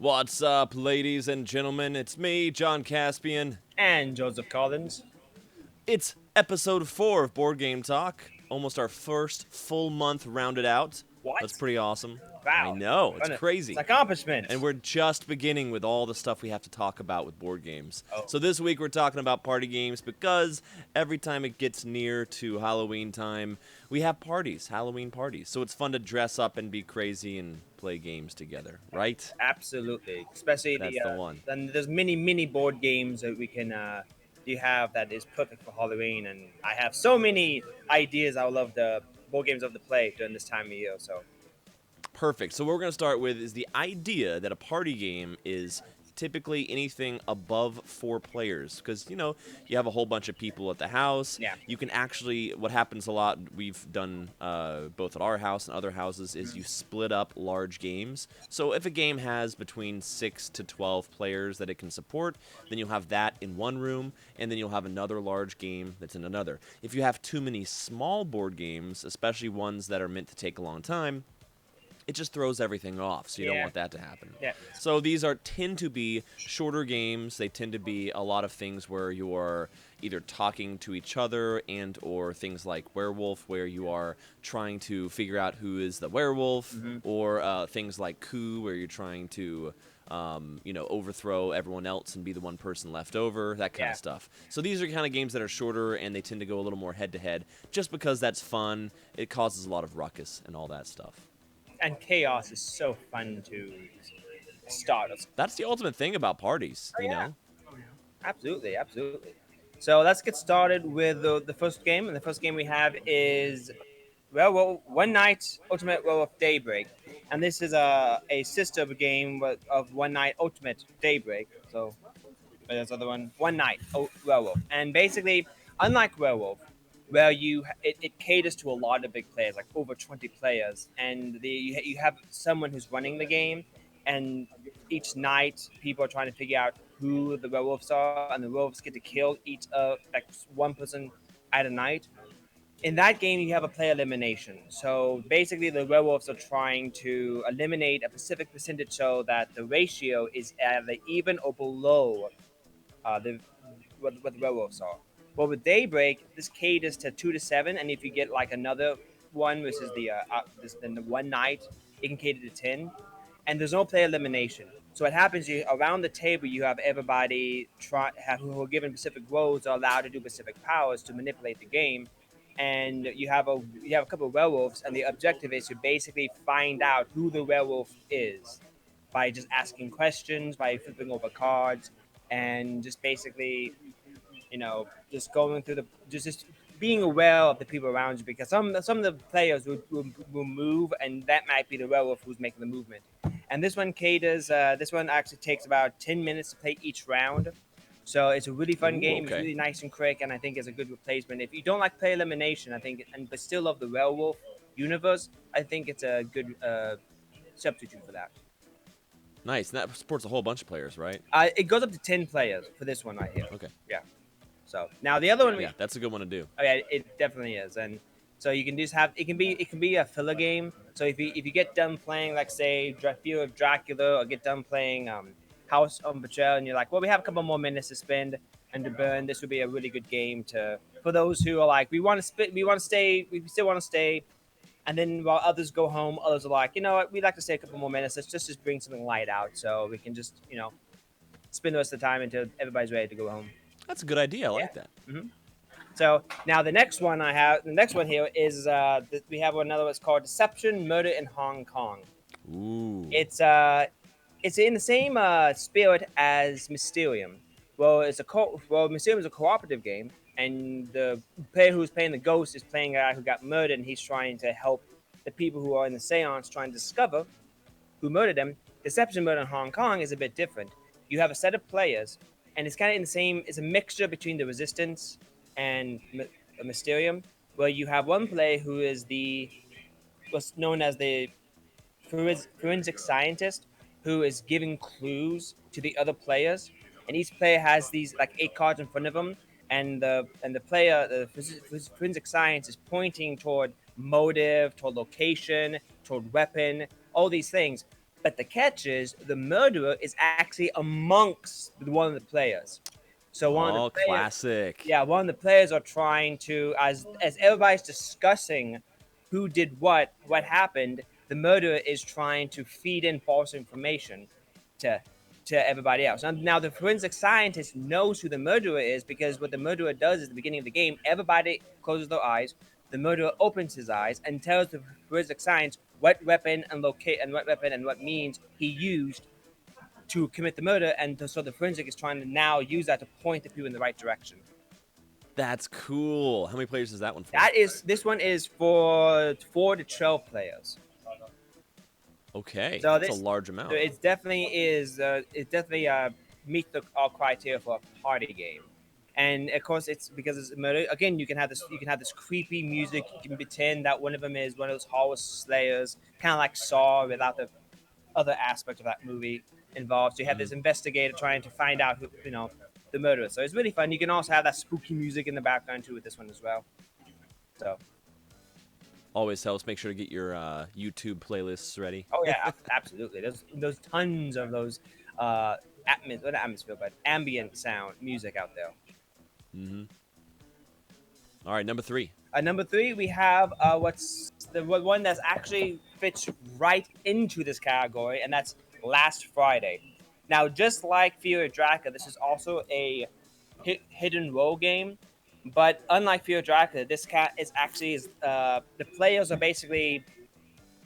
What's up, ladies and gentlemen? It's me, John Caspian. And Joseph Collins. It's episode 4 of Board Game Talk. Almost our first full month rounded out. That's What? pretty awesome. I Wow. know, it's It's crazy. accomplishment. And we're just beginning with all the stuff we have to talk about with board games. Oh. So this week we're talking about party games because every time it gets near to Halloween time, we have parties, Halloween parties. So it's fun to dress up and be crazy and play games together, right? Absolutely. Especially That's the one. then there's many board games that we can you have that is perfect for Halloween, and I have so many ideas I would love the board games of the play during this time of year. So Perfect. So what we're going to start with is the idea that a party game is typically anything above 4 players because you have a whole bunch of people at the house. Yeah. You can actually, what happens a lot, we've done both at our house and other houses, is you split up large games. So if a game has between 6 to 12 players that it can support, then you'll have that in one room, and then you'll have another large game that's in another. If you have too many small board games, especially ones that are meant to take a long time, it just throws everything off, so you don't Yeah. want that to happen. Yeah. So these tend to be shorter games. They tend to be a lot of things where you are either talking to each other and or things like Werewolf, where you are trying to figure out who is the werewolf, or things like Coup, where you're trying to overthrow everyone else and be the one person left over, that kind Yeah. of stuff. So these are kind of games that are shorter and they tend to go a little more head-to-head just because that's fun. It causes a lot of ruckus and all that stuff. and chaos is so fun to start. That's the ultimate thing about parties, you Yeah. know? Absolutely. So let's get started with the first game, and the first game we have is One Night Ultimate Werewolf Daybreak, and this is a sister game of One Night Ultimate Daybreak. So there's the other one, One Night Werewolf, and basically, unlike Werewolf, where it caters to a lot of big players, like over 20 players, and you have someone who's running the game, and each night people are trying to figure out who the werewolves are, and the werewolves get to kill each like one person at a night. In that game, you have a player elimination. So basically, the werewolves are trying to eliminate a specific percentage so that the ratio is either even or below the what the werewolves are. But with Daybreak, this caters to 2 to 7, and if you get like another one, which is then the one night, it can cater to 10. And there's no player elimination. So what happens? You around the table, you have everybody who are given specific roles are allowed to do specific powers to manipulate the game, and you have a couple of werewolves, and the objective is to basically find out who the werewolf is by just asking questions, by flipping over cards, and just basically, just going through just being aware of the people around you, because some of the players will move, and that might be the werewolf who's making the movement. And this one caters. This one actually takes about 10 minutes to play each round. So it's a really fun Ooh, game. okay. It's really nice and quick, and I think it's a good replacement. If you don't like play elimination, I think, but still love the werewolf universe, I think it's a good substitute for that. Nice. And that supports a whole bunch of players, right? It goes up to 10 players for this one right here. Okay. Yeah. So now the other one, Yeah, that's a good one to do. oh yeah, it definitely is, and so you can just have it can be a filler game. So if you get done playing, like say Fear of Dracula, or get done playing House on Betrayal, and you're like, well, we have a couple more minutes to spend and to burn. This would be a really good game to for those who are like, we want to stay, we still want to stay. And then while others go home, others are like, you know what, we'd like to stay a couple more minutes. Let's just bring something light out so we can just, spend the rest of the time until everybody's ready to go home. That's a good idea. I Yeah. like that. So now the next one here is we have another one's called Deception, Murder in Hong Kong. Ooh. It's in the same spirit as Mysterium. Mysterium is a cooperative game, and the player who's playing the ghost is playing a guy who got murdered, and he's trying to help the people who are in the seance trying to discover who murdered them. Deception Murder in Hong Kong is a bit different. You have a set of players, and it's kind of in the same. It's a mixture between the Resistance and Mysterium, where you have one player who is what's known as the forensic scientist, who is giving clues to the other players, and each player has these like 8 cards in front of them, and the forensic science is pointing toward motive, toward location, toward weapon, all these things. But the catch is the murderer is actually amongst one of the players. So one of the Oh, players, classic. yeah, one of the players are trying to, as everybody's discussing who did what happened, the murderer is trying to feed in false information to everybody else. Now the forensic scientist knows who the murderer is because what the murderer does is at the beginning of the game, everybody closes their eyes. The murderer opens his eyes and tells the forensic science what weapon and what means he used to commit the murder, and so the forensic is trying to now use that to point the people in the right direction. That's cool. How many players is that one for? This one is for 4 to 12 players. Okay, So that's a this large so amount. it definitely meets our criteria for a party game. And of course, it's because it's murder. Again, you can have this creepy music. You can pretend that one of them is one of those horror slayers, kind of like Saw, without the other aspect of that movie involved. So you have Mm-hmm. this investigator trying to find out who, the murderer. So it's really fun. You can also have that spooky music in the background too with this one as well. So Always helps. Make sure to get your YouTube playlists ready. oh yeah, absolutely. There's tons of those not atmosphere, but ambient sound music out there. Mm-hmm. All right, number 3. Number 3, we have what's the one that's actually fits right into this category, and that's Last Friday. Now, just like Fear of Dracula, this is also a hidden role game, but unlike Fear of Dracula, this cat is actually the players are basically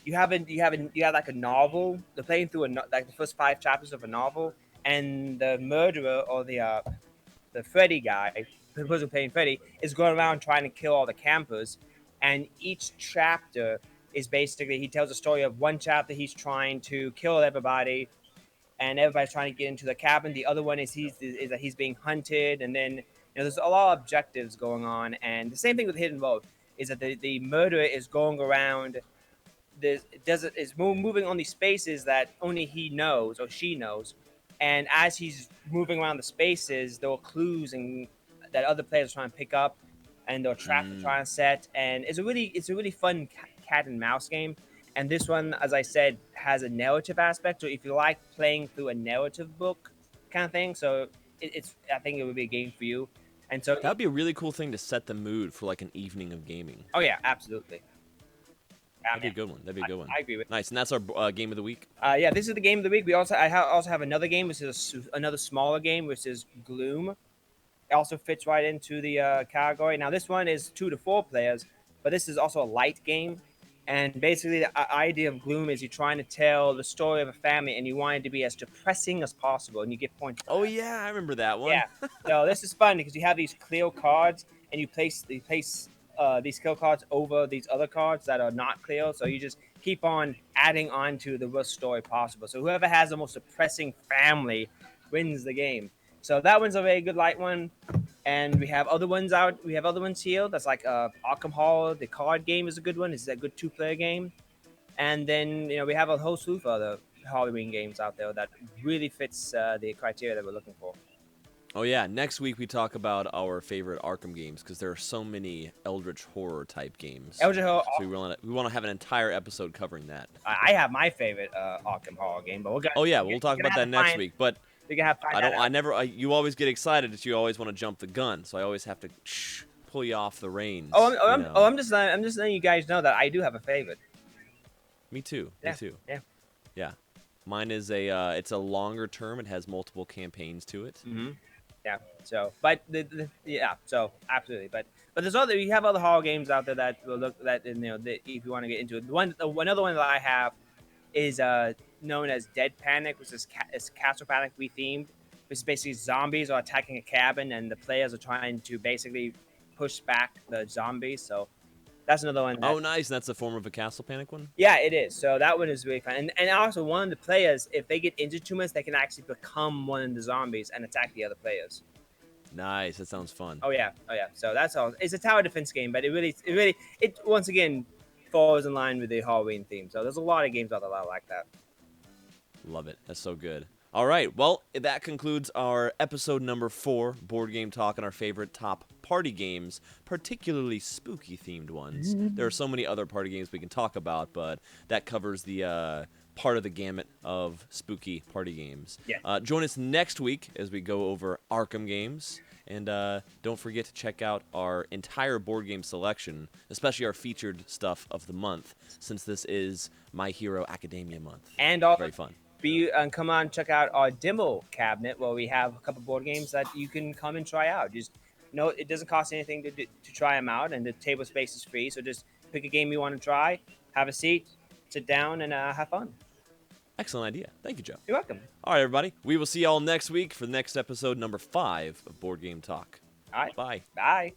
you have like a novel. They're playing through like the first 5 chapters of a novel, and the murderer or the Freddy guy, the person playing Freddy, is going around trying to kill all the campers. And each chapter is basically he tells a story of one chapter he's trying to kill everybody, and everybody's trying to get into the cabin. The other one is that he's being hunted, and then there's a lot of objectives going on. And the same thing with Hidden Road is that the murderer is going around this desert is moving on these spaces that only he knows or she knows, and as he's moving around the spaces, there are clues and that other players are trying to pick up, and there are traps they're Mm. trying to set, and it's a really fun cat and mouse game. And this one, as I said, has a narrative aspect. So if you like playing through a narrative book kind of thing, so it's I think it would be a game for you. And so, That would be a really cool thing to set the mood for like an evening of gaming. oh yeah, absolutely. That'd be a good one. That'd be a good one. I agree with. Nice, and that's our game of the week. Yeah, this is the game of the week. Also have another game, which is another smaller game, which is Gloom. It also fits right into the category. Now this one is 2 to 4 players, but this is also a light game. And basically, the idea of Gloom is you're trying to tell the story of a family, and you want it to be as depressing as possible, and you get points for Oh that. yeah, I remember that one. Yeah. So this is fun because you have these clear cards, and you place these clear cards over these other cards that are not clear. So you just keep on adding on to the worst story possible. So whoever has the most depressing family wins the game. So that one's a very good light one. And we have other ones out. We have other ones here. That's like Arkham Horror. The card game is a good one. It's a good 2-player game. And then we have a whole slew of other Halloween games out there that really fits the criteria that we're looking for. Oh yeah, next week we talk about our favorite Arkham games because there are so many Eldritch horror type games. Eldritch Horror. So we want to have an entire episode covering that. I have my favorite Arkham Horror game, but we're gonna. Oh yeah, we'll talk about that next week. But We're gonna have to find I that don't. out. I never. You always get excited that you always want to jump the gun, so I always have to pull you off the reins. I'm just letting you guys know that I do have a favorite. Me too. Yeah, Me too. yeah. Yeah. Mine is a. It's a longer term. It has multiple campaigns to it. Mm-hmm. Yeah. So, but yeah. So absolutely. But there's you have other horror games out there that will look that if you want to get into it. Another one that I have is known as Dead Panic, which is Castle Panic rethemed. Which is basically zombies are attacking a cabin, and the players are trying to basically push back the zombies. So that's another one. Oh, nice. That's a form of a Castle Panic one. Yeah, it is. So that one is really fun. And also, one of the players, if they get injured too much, they can actually become one of the zombies and attack the other players. Nice. That sounds fun. Oh yeah. So that's all. It's a tower defense game, but it once again falls in line with the Halloween theme. So there's a lot of games out there that are like that. Love it. That's so good. All right. Well, that concludes our episode number 4, Board Game Talk, and our favorite top party games, particularly spooky themed ones. There are so many other party games we can talk about, but that covers the part of the gamut of spooky party games. Yeah. Join us next week as we go over Arkham games. And don't forget to check out our entire board game selection, especially our featured stuff of the month, since this is My Hero Academia month. And Very fun. come on, check out our demo cabinet where we have a couple board games that you can come and try out. Just it doesn't cost anything to try them out, and the table space is free. So just pick a game you want to try, have a seat, sit down, and have fun. Excellent idea. Thank you, Joe. You're welcome. All right, everybody. We will see y'all next week for the next episode, number 5 of Board Game Talk. All right. Bye. Bye.